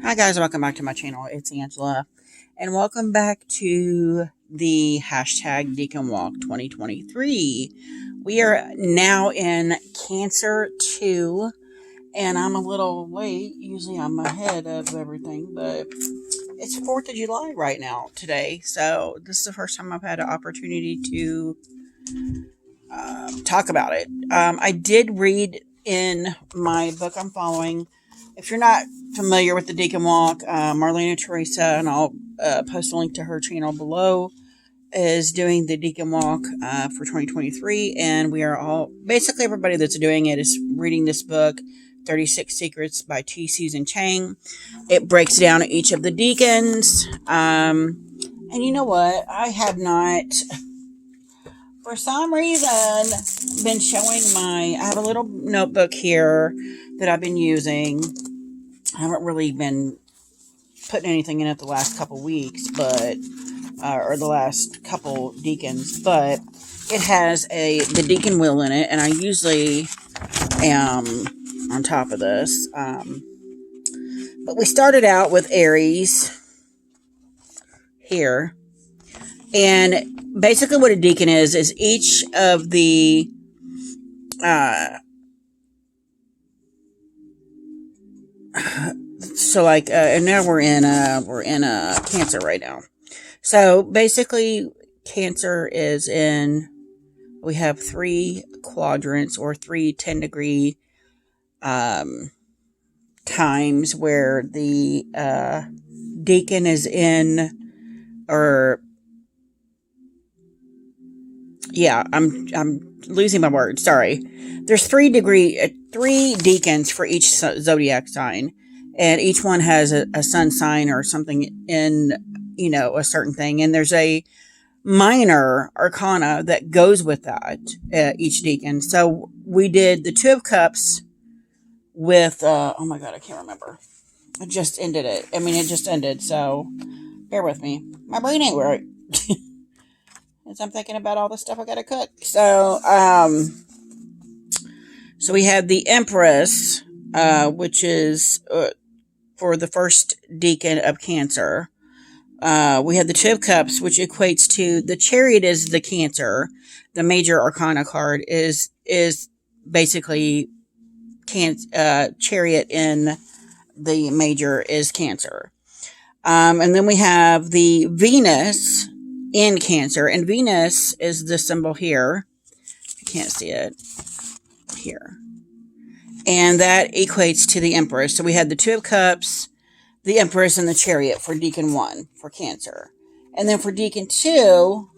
Hi guys, welcome back to my channel. It's Angela, and welcome back to the hashtag Decan Walk 2023. We are now in Cancer 2, and I'm a little late. Usually I'm ahead of everything, but it's 4th of July right now today, so this is the first time I've had an opportunity to talk about it. I did read in my book I'm following. If you're not familiar with the Deacon Walk, Marlena Teresa, and I'll post a link to her channel below, is doing the Deacon Walk for 2023. And we are all, basically everybody that's doing it is reading this book, 36 Secrets by T. Susan Chang. It breaks down each of the deacons. And you know what? I have not, for some reason, been showing I have a little notebook here that I've been using. I haven't really been putting anything in it the last couple weeks, but or the last couple deacons, but it has the deacon wheel in it, and I usually am on top of this. But we started out with Aries here, and basically what a deacon is each of the and now we're in Cancer right now. So basically Cancer is we have 3 quadrants, or 3 10-degree times where the deacon is in, or yeah, I'm losing my words. Sorry. There's 3 deacons for each zodiac sign, and each one has a sun sign or something in, a certain thing. And there's a minor arcana that goes with that, each deacon. So we did the 2 of Cups with, oh my God, I can't remember. I just ended it. It just ended. So bear with me. My brain ain't right. As I'm thinking about all the stuff I gotta cook. So we had the Empress, which is for the first deacon of Cancer. We had the 2 of Cups, which equates to the Chariot is the Cancer. The major arcana card is basically Chariot in the major is Cancer. And then we have the Venus in Cancer, and Venus is the symbol here. You can't see it here. And that equates to the Empress. So we had the 2 of Cups, the Empress, and the Chariot for Deacon 1 for Cancer. And then for Deacon 2,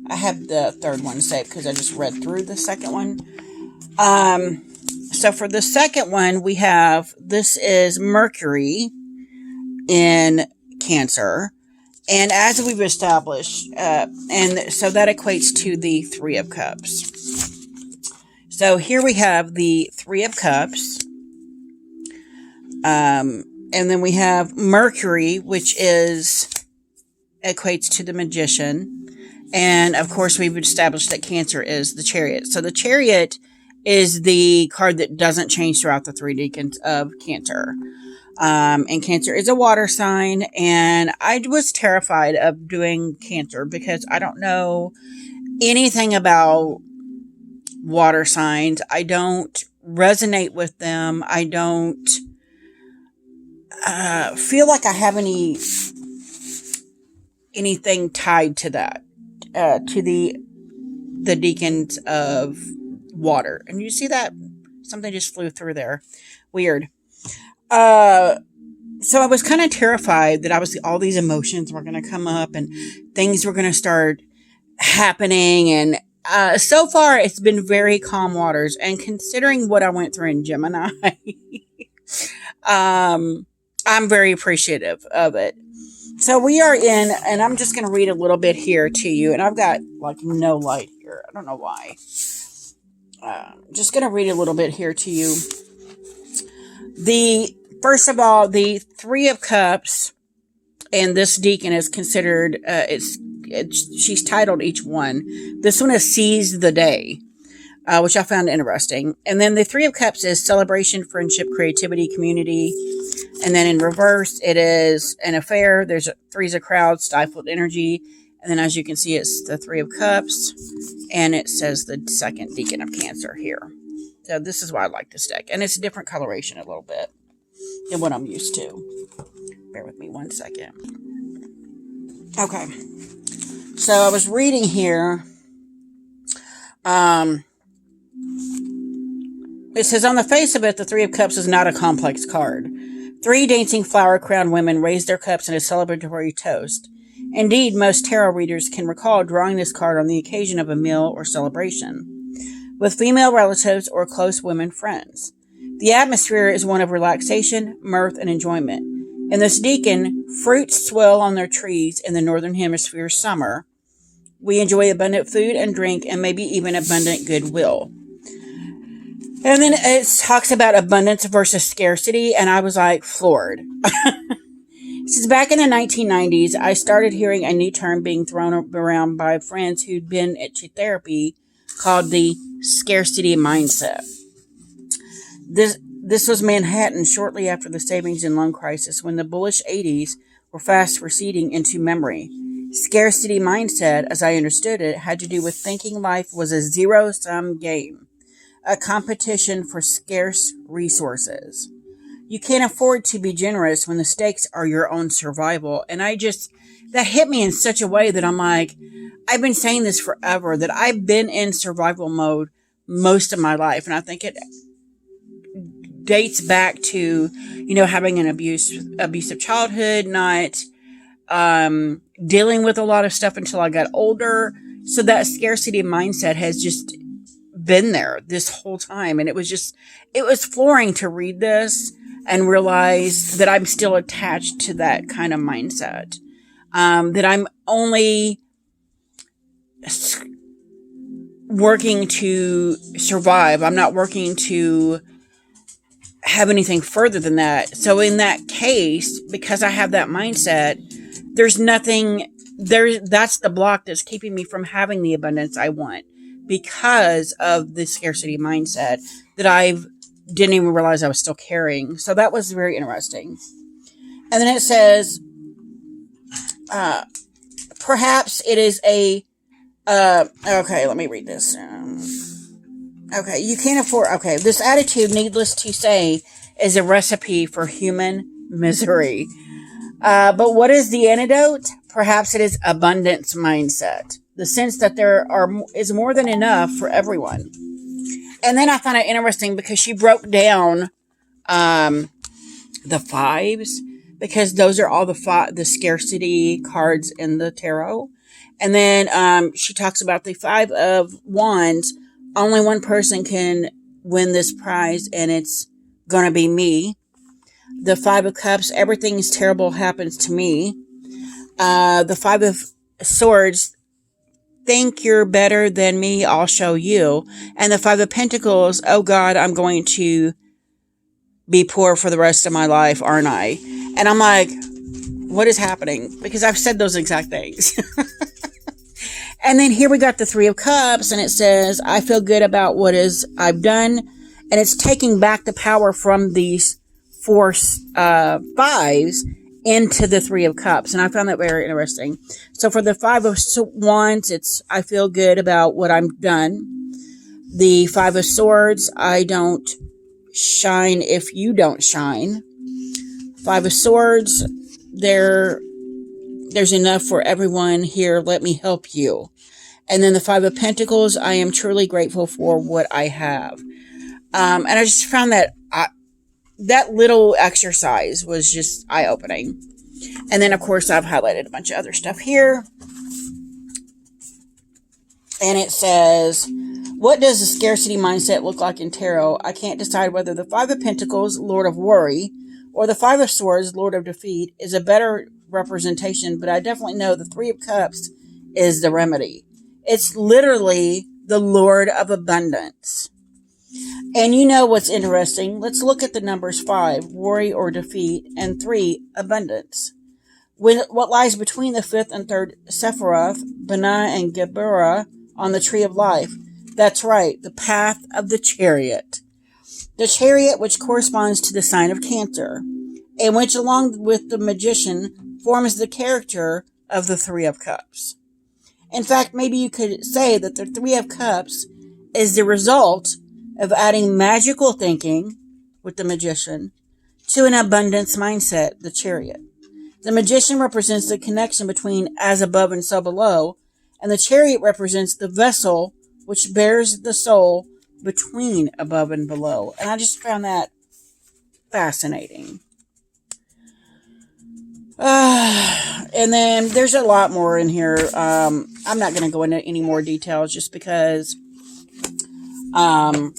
I have the third one saved because I just read through the second one. So for the second one, we have, this is Mercury in Cancer. And as we've established, and so that equates to the 3 of Cups. So here we have the 3 of Cups. And then we have Mercury, which equates to the Magician. And of course, we've established that Cancer is the Chariot. So the Chariot is the card that doesn't change throughout the 3 deacons of Cancer. And Cancer is a water sign, and I was terrified of doing Cancer because I don't know anything about water signs. I don't resonate with them. I don't feel like I have anything tied to that, to the deacons of water. And you see that? Something just flew through there. Weird. So I was kind of terrified that all these emotions were going to come up and things were going to start happening. And, so far it's been very calm waters, and considering what I went through in Gemini, I'm very appreciative of it. So we are in, and I'm just going to read a little bit here to you, and I've got no light here. I don't know why. Just going to read a little bit here to you. First of all, the 3 of Cups, and this deacon is considered, she's titled each one. This one is Seize the Day. which I found interesting. And then the Three of Cups is celebration, friendship, creativity, community. And then in reverse, it is an affair. There's three's a crowd, stifled energy. And then as you can see, it's the Three of Cups. And it says the second Decan of Cancer here. So this is why I like this deck. And it's a different coloration a little bit than what I'm used to. Bear with me one second. Okay. So I was reading here. It says, on the face of it, the Three of Cups is not a complex card. Three dancing flower-crowned women raise their cups in a celebratory toast. Indeed, most tarot readers can recall drawing this card on the occasion of a meal or celebration, with female relatives or close women friends. The atmosphere is one of relaxation, mirth, and enjoyment. In this Decan, fruits swell on their trees in the Northern Hemisphere's summer. We enjoy abundant food and drink and maybe even abundant goodwill. And then it talks about abundance versus scarcity, and I was like floored. Since back in the 1990s, I started hearing a new term being thrown around by friends who'd been to therapy called the scarcity mindset. This was Manhattan shortly after the savings and loan crisis, when the bullish 80s were fast receding into memory. Scarcity mindset, as I understood it, had to do with thinking life was a zero-sum game, a competition for scarce resources. You can't afford to be generous when the stakes are your own survival. And that hit me in such a way that I'm like, I've been saying this forever, that I've been in survival mode most of my life. And I think it dates back to, having an abusive childhood, not dealing with a lot of stuff until I got older. So that scarcity mindset has just been there this whole time. And it was flooring to read this and realize that I'm still attached to that kind of mindset. That I'm only working to survive. I'm not working to have anything further than that. So in that case, because I have that mindset, there's nothing there. That's the block that's keeping me from having the abundance I want, because of the scarcity mindset that I didn't even realize I was still carrying. So that was very interesting. And then it says, perhaps it is okay, let me read this. Okay, you can't afford, this attitude, needless to say, is a recipe for human misery. But what is the antidote? Perhaps it is abundance mindset. The sense that is more than enough for everyone. And then I found it interesting because she broke down the fives, because those are all the scarcity cards in the tarot. And then she talks about the Five of Wands. Only one person can win this prize, and it's going to be me. The Five of Cups, everything is terrible happens to me. The Five of Swords, think you're better than me, I'll show you. And the Five of Pentacles, oh God, I'm going to be poor for the rest of my life, aren't I? And I'm like, what is happening? Because I've said those exact things. And then here we got the Three of Cups, and it says, I feel good about what I've done. And it's taking back the power from these four fives into the Three of Cups. And I found that very interesting. So for the Five of Wands, it's, I feel good about what I've done. The Five of Swords, I don't shine if you don't shine. Five of Swords, there's enough for everyone here. Let me help you. And then the Five of Pentacles, I am truly grateful for what I have. And I just found that that little exercise was just eye-opening. And then, of course, I've highlighted a bunch of other stuff here. And it says, what does the scarcity mindset look like in tarot? I can't decide whether the Five of Pentacles, Lord of Worry, or the Five of Swords, Lord of Defeat, is a better representation, but I definitely know the Three of Cups is the remedy. It's literally the Lord of Abundance. And you know what's interesting? Let's look at the numbers 5, worry or defeat, and 3, abundance. What lies between the 5th and 3rd Sephiroth, Bana and Geburah on the Tree of Life? That's right, the path of the Chariot. The Chariot, which corresponds to the sign of Cancer, and which, along with the Magician, forms the character of the Three of Cups. In fact, maybe you could say that the Three of Cups is the result of adding magical thinking with the Magician to an abundance mindset, the Chariot. The Magician represents the connection between as above and so below, and the Chariot represents the vessel which bears the soul between above and below. And I just found that fascinating. And then there's a lot more in here. I'm not going to go into any more details just because, well,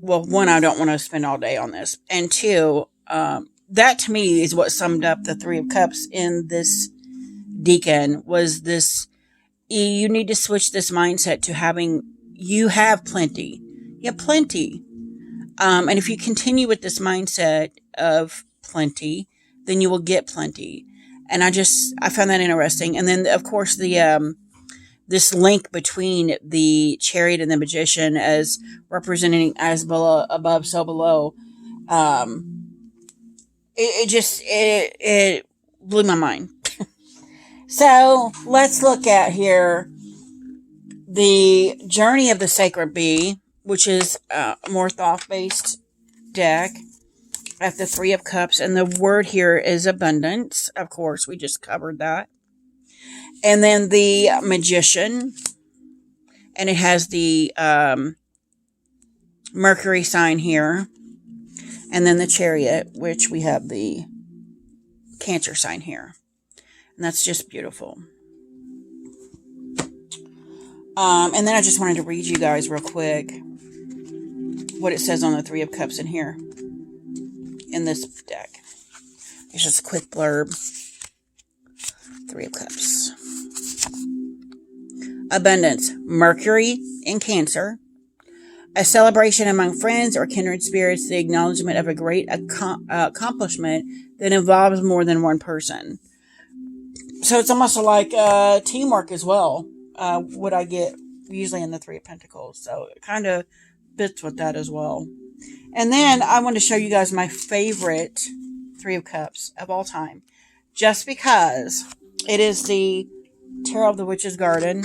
one, I don't want to spend all day on this. And two, that to me is what summed up the Three of Cups in this Decan, was this, you need to switch this mindset to having, you have plenty. You have plenty. And if you continue with this mindset of plenty, then you will get plenty. And I found that interesting. And then, of course, the this link between the Chariot and the Magician as representing as below, above, so below, it blew my mind. So let's look at here the Journey of the Sacred Bee, which is a more Thoth-based deck, at the Three of Cups, and the word here is abundance. Of course, we just covered that. And then the Magician, and it has the Mercury sign here. And then the Chariot, which we have the Cancer sign here. And that's just beautiful. And then I just wanted to read you guys real quick what it says on the Three of Cups in here, in this deck. It's just a quick blurb. Three of Cups. Abundance. Mercury in Cancer. A celebration among friends or kindred spirits. The acknowledgement of a great accomplishment that involves more than one person. So it's almost like teamwork as well. What I get usually in the Three of Pentacles. So it kind of fits with that as well. And then I want to show you guys my favorite Three of Cups of all time. Just because it is the Tarot of the Witch's Garden.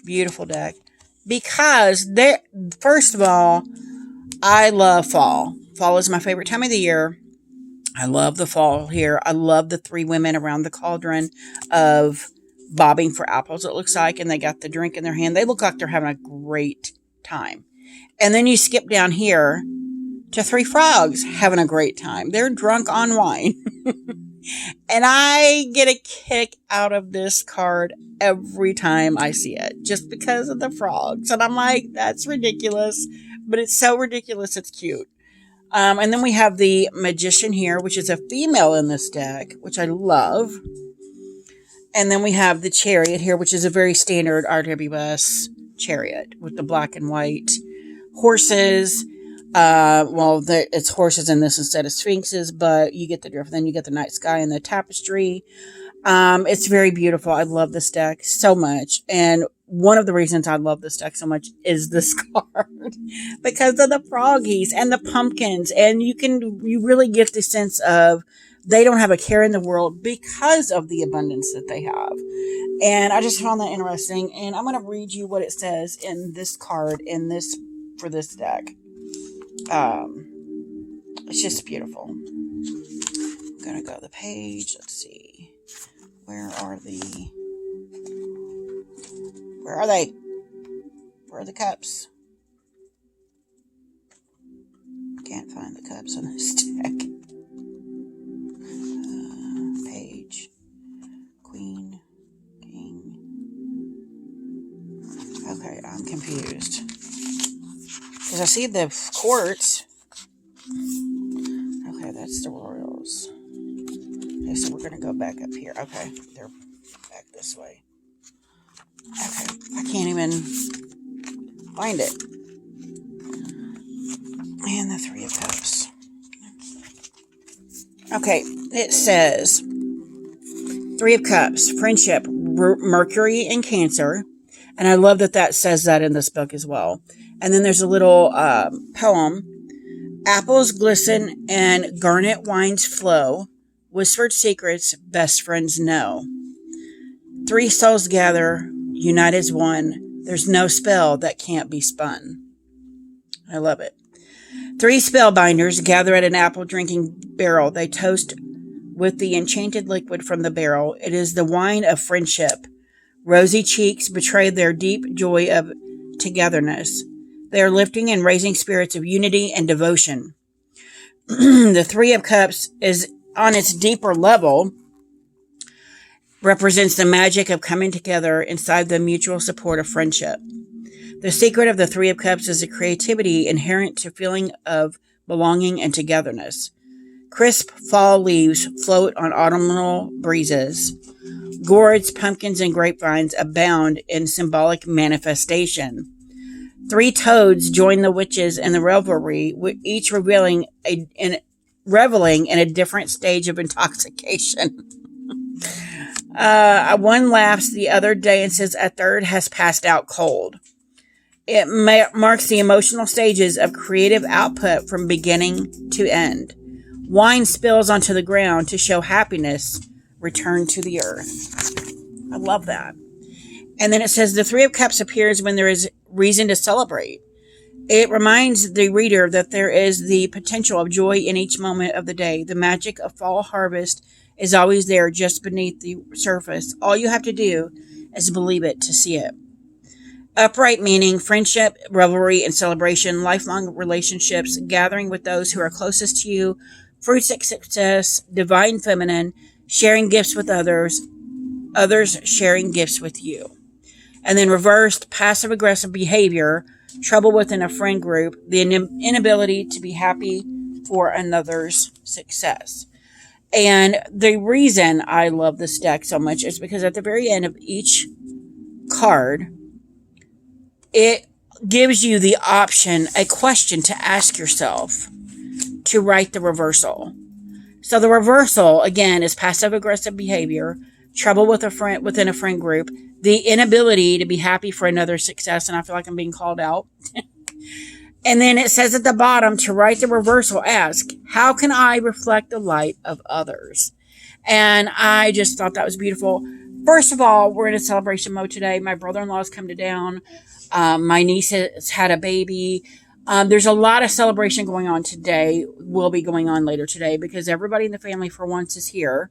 Beautiful deck. Because, first of all, I love fall. Fall is my favorite time of the year. I love the fall here. I love the three women around the cauldron of bobbing for apples, it looks like. And they got the drink in their hand. They look like they're having a great time. And then you skip down here to three frogs having a great time. They're drunk on wine. And I get a kick out of this card every time I see it, just because of the frogs. And I'm like, that's ridiculous, but it's so ridiculous, it's cute. And then we have the Magician here, which is a female in this deck, which I love. And then we have the Chariot here, which is a very standard RWS chariot with the black and white horses. It's horses in this instead of sphinxes, but you get the drift. Then you get the night sky and the tapestry. It's very beautiful. I love this deck so much. And one of the reasons I love this deck so much is this card, because of the froggies and the pumpkins. And you really get the sense of they don't have a care in the world because of the abundance that they have. And I just found that interesting. And I'm going to read you what it says in this card for this deck. It's just beautiful. I'm going to go to the page. Let's see. Where are they? Where are the cups? Can't find the cups on this deck. Page. Queen. King. Okay, I'm confused. Because I see the courts. Okay, that's the royals. Okay, so we're going to go back up here. Okay, they're back this way. Okay, I can't even find it. And the Three of Cups. Okay, it says Three of Cups, friendship, Mercury in Cancer. And I love that that says that in this book as well. And then there's a little poem. Apples glisten and garnet wines flow. Whispered secrets best friends know. Three souls gather, unite as one. There's no spell that can't be spun. I love it. Three spellbinders gather at an apple drinking barrel. They toast with the enchanted liquid from the barrel. It is the wine of friendship. Rosy cheeks betray their deep joy of togetherness. They are lifting and raising spirits of unity and devotion. The Three of Cups is on its deeper level, represents the magic of coming together inside the mutual support of friendship. The secret of the Three of Cups is the creativity inherent to feeling of belonging and togetherness. Crisp fall leaves float on autumnal breezes. Gourds, pumpkins, and grapevines abound in symbolic manifestation. Three toads join the witches in the revelry, each reveling in a different stage of intoxication. One laughs the other day and says a third has passed out cold. It marks the emotional stages of creative output from beginning to end. Wine spills onto the ground to show happiness return to the earth. I love that. And then it says the Three of Cups appears when there is reason to celebrate. It reminds the reader that there is the potential of joy in each moment of the day. The magic of fall harvest is always there just beneath the surface. All you have to do is believe it to see it. Upright meaning, friendship, revelry, and celebration, lifelong relationships, gathering with those who are closest to you, fruits of success, divine feminine, sharing gifts with others, others sharing gifts with you. And then reversed, passive-aggressive behavior, trouble within a friend group, the inability to be happy for another's success. And the reason I love this deck so much is because at the very end of each card, it gives you the option, a question to ask yourself to write the reversal. So the reversal, again, is passive-aggressive behavior, trouble with a friend within a friend group, the inability to be happy for another's success, and I feel like I'm being called out. And then it says at the bottom to write the reversal, ask, how can I reflect the light of others? And I just thought that was beautiful. First of all, we're in a celebration mode today. My brother-in-law's come to town. My niece has had a baby. There's a lot of celebration going on today, will be going on later today, because everybody in the family for once is here.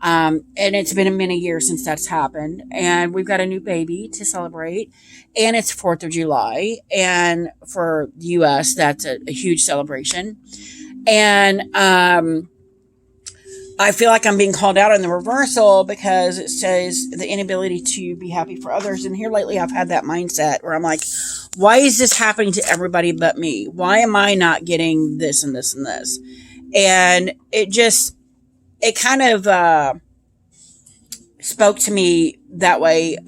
And it's been many years since that's happened. And we've got a new baby to celebrate. And it's 4th of July. And for the U.S., that's a huge celebration. And I feel like I'm being called out in the reversal because it says the inability to be happy for others. And here lately I've had that mindset where I'm like, why is this happening to everybody but me? Why am I not getting this and this and this? And it kind of spoke to me that way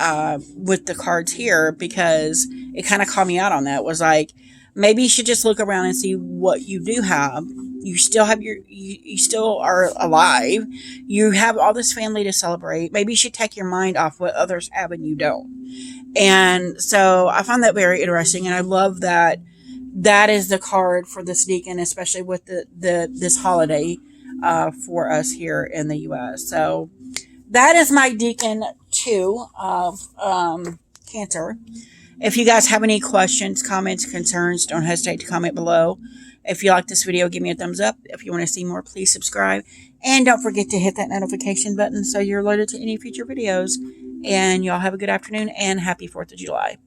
with the cards here, because it kind of called me out on that. It was like, maybe you should just look around and see what you do have. You still have you still are alive. You have all this family to celebrate. Maybe you should take your mind off what others have and you don't. And so I found that very interesting. And I love that that is the card for this Decan, especially with this holiday for us here in the U.S. So that is my Decan 2 of Cancer. If you guys have any questions, comments, concerns, don't hesitate to comment below. If you like this video, give me a thumbs up. If you want to see more, please subscribe. And don't forget to hit that notification button so you're alerted to any future videos. And y'all have a good afternoon and happy 4th of July.